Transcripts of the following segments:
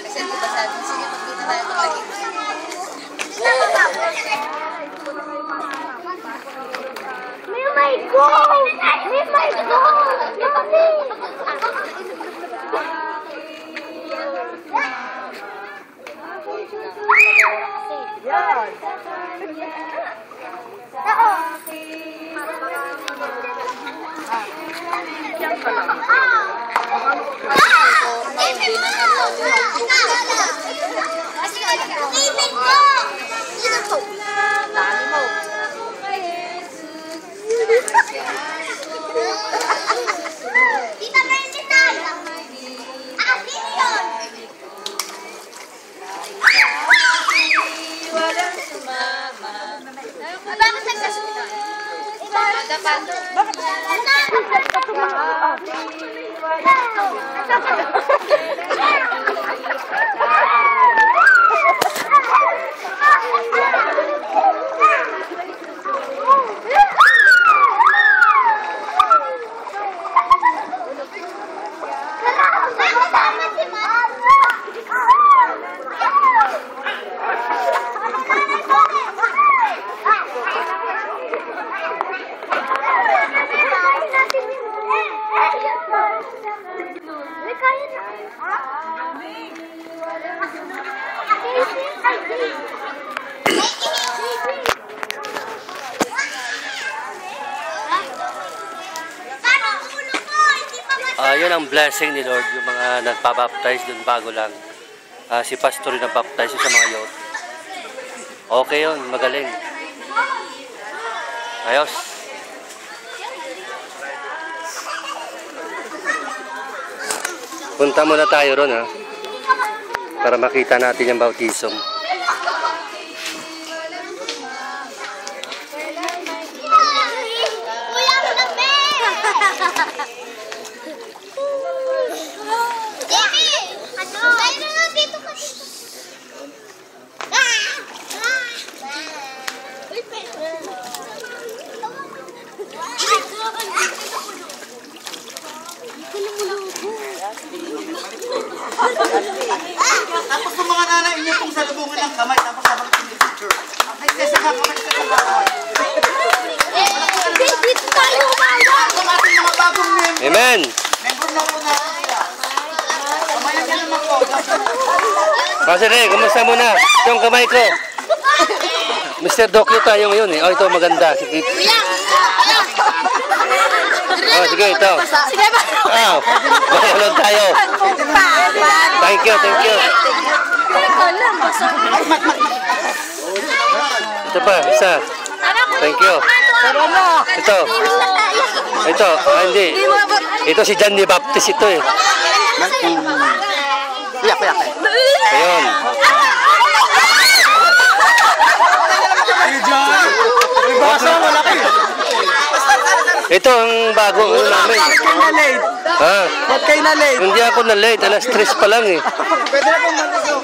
Kasi di ba sabi, sige magpita tayo magkakit. May my goal! May my goal! Yummy! Yan. Yan ka lang. Yun ang blessing ni Lord, yung mga nagpapaptize dun bago lang. Si pastor yung nagpapaptize sa mga youth. Okay yun, magaling. Ayos. Punta muna tayo ron, ha, para makita natin yung bautism. Tapos yung mga nanay niyo itong salubungan ng kamay, tapos habang pinipicture. Ay, sa kamay sa kamay. Dito tayo umawa! Ang ating mga bagong member. Amen! Member na po natin sila. Kamayan ka naman po. Pastor Ray, kumusta muna? Ito ang kamay ko. Mr. Dokyo tayo ngayon, eh. Oh, ito maganda. Sige. Oh, sige, ito. Sige ba? Makulog tayo. Thank you, thank you. Ito pa, isa. Thank you. Ito. Ito, hindi. Ito si John the Baptist ito, eh. Iyak. Ayun. Ito ang bago namin. Bakit kayo na-late? Ha? Bakit kayo na-late? Hindi ako na-late. Alas 3 pa lang, eh. Pwede na pong mag-usap.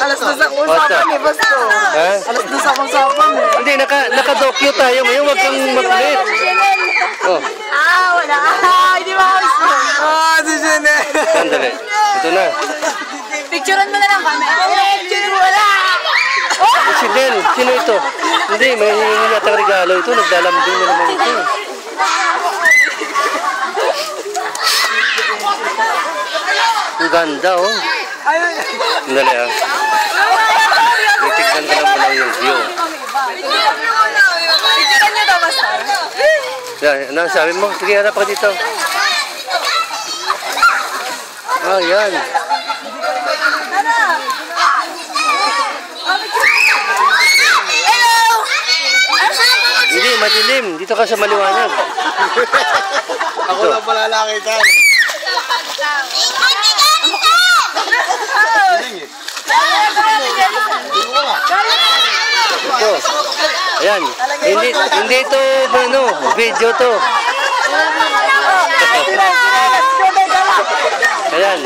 Alas 2 ang usapan eh, Basto. Ha? Alas 2 ang usapan eh. Hindi, naka-docue tayo ngayon. Huwag kang mag-late. Oh, Wala. Hindi ba ako? Si Jenny. sandali. Ito na. Picturean mo na lang kami. Picture mo na. Si Del, sino ito? Hindi, may hihingi natang regalo ito. Naglalambing na naman ito. Ang ganda, oh. Sandali, ah. Titignan ka lang pala yung view. Picturean niyo daw basta. Yan, ano ang sabi mo? Sige, harap ka dito. Ah, yan. Hindi, madilim. Dito ka sa maliwanag. Ako lang pala nakita. Ito. Ayan. Hindi ito, ano, video to. Ayan.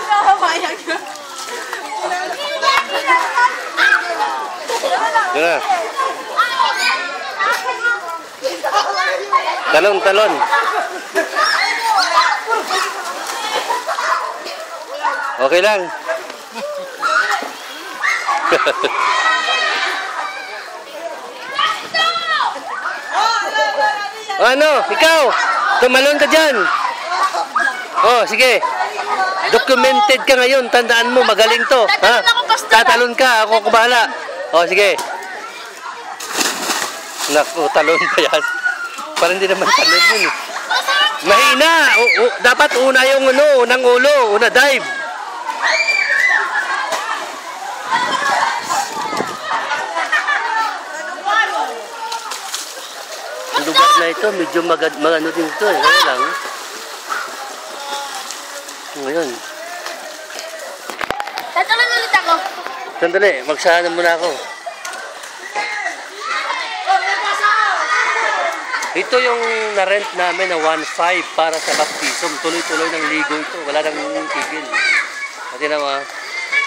Nakapayag na. Doon na. Talon, talon. Okay lang. Ano? Ikaw? Tumalon ka dyan. Oh, sige. Documented ka ngayon. Tandaan mo, magaling to. Ha? Tatalon ka. Ako bahala. Oh, sige. Naku, talon pa yan. Parang hindi naman talon yun eh. Mahina. Dapat una yung unang ulo. Una dive. Ang lugar na ito, medyo magano din ito eh. Kaya lang. Ngayon. Tatalon ulit ako. Sandali, magsana muna ako. Ito yung na-rent namin na 1.5 para sa baptism. Tuloy-tuloy ng ligo ito. Wala nang tigil. Pati na mga.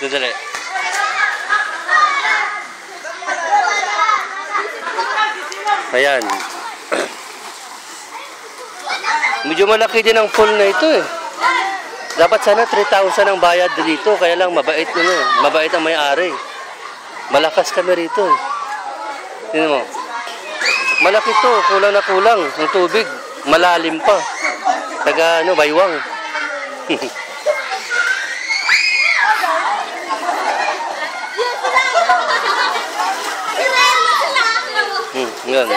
Sandali. Ayan. Medyo malaki din ang pool na ito eh. Dapat sana 3,000 ang bayad dito. Kaya lang mabait mabait ang may-ari. Malakas kami rito eh. Tingnan mo. Malaki to, kulang na kulang ng tubig. Malalim pa. Taga baywang. Yan.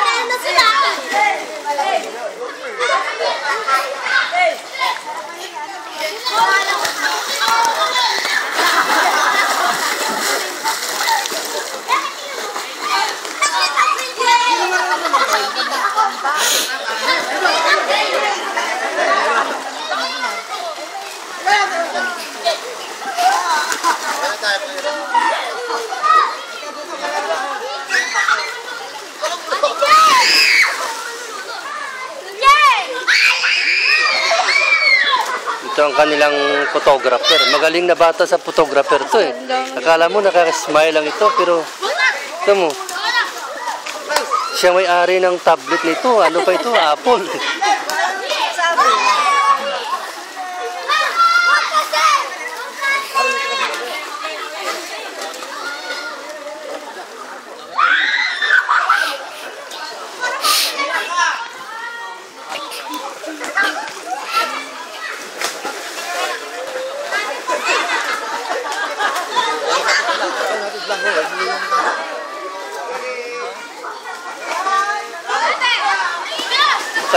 Ito ang kanilang photographer. Magaling na bata sa photographer to eh. Akala mo nakaka-smile lang ito pero ito mo. Siya may-ari ng tablet nito. Ano pa ito? Apple.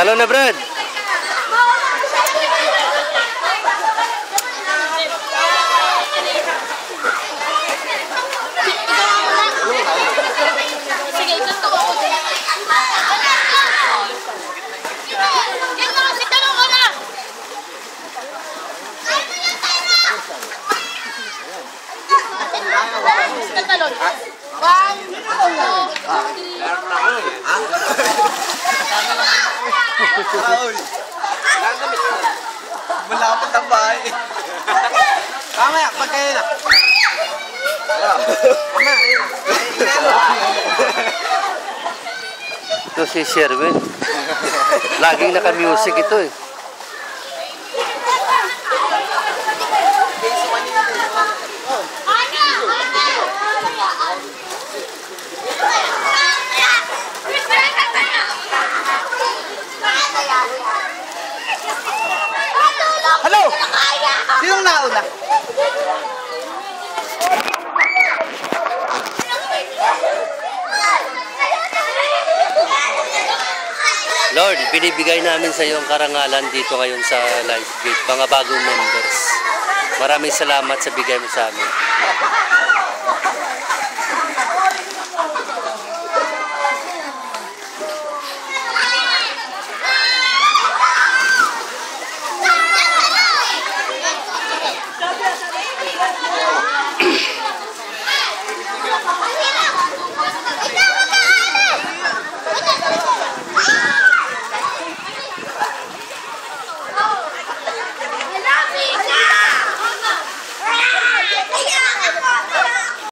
Talon na, Brad. Sige, ito ako. Yan mga sitalong ko na. Sitalong. 1, 2, Malapit ang bahay. Mamaya, pagkain na. Ito si Sherwin. Laging naka-music ito eh. Hello! Sinong nauna? Lord, binibigay namin sa iyo ang karangalan dito ngayon sa Life Gate, mga bagong members. Maraming salamat sa bigay mo sa amin.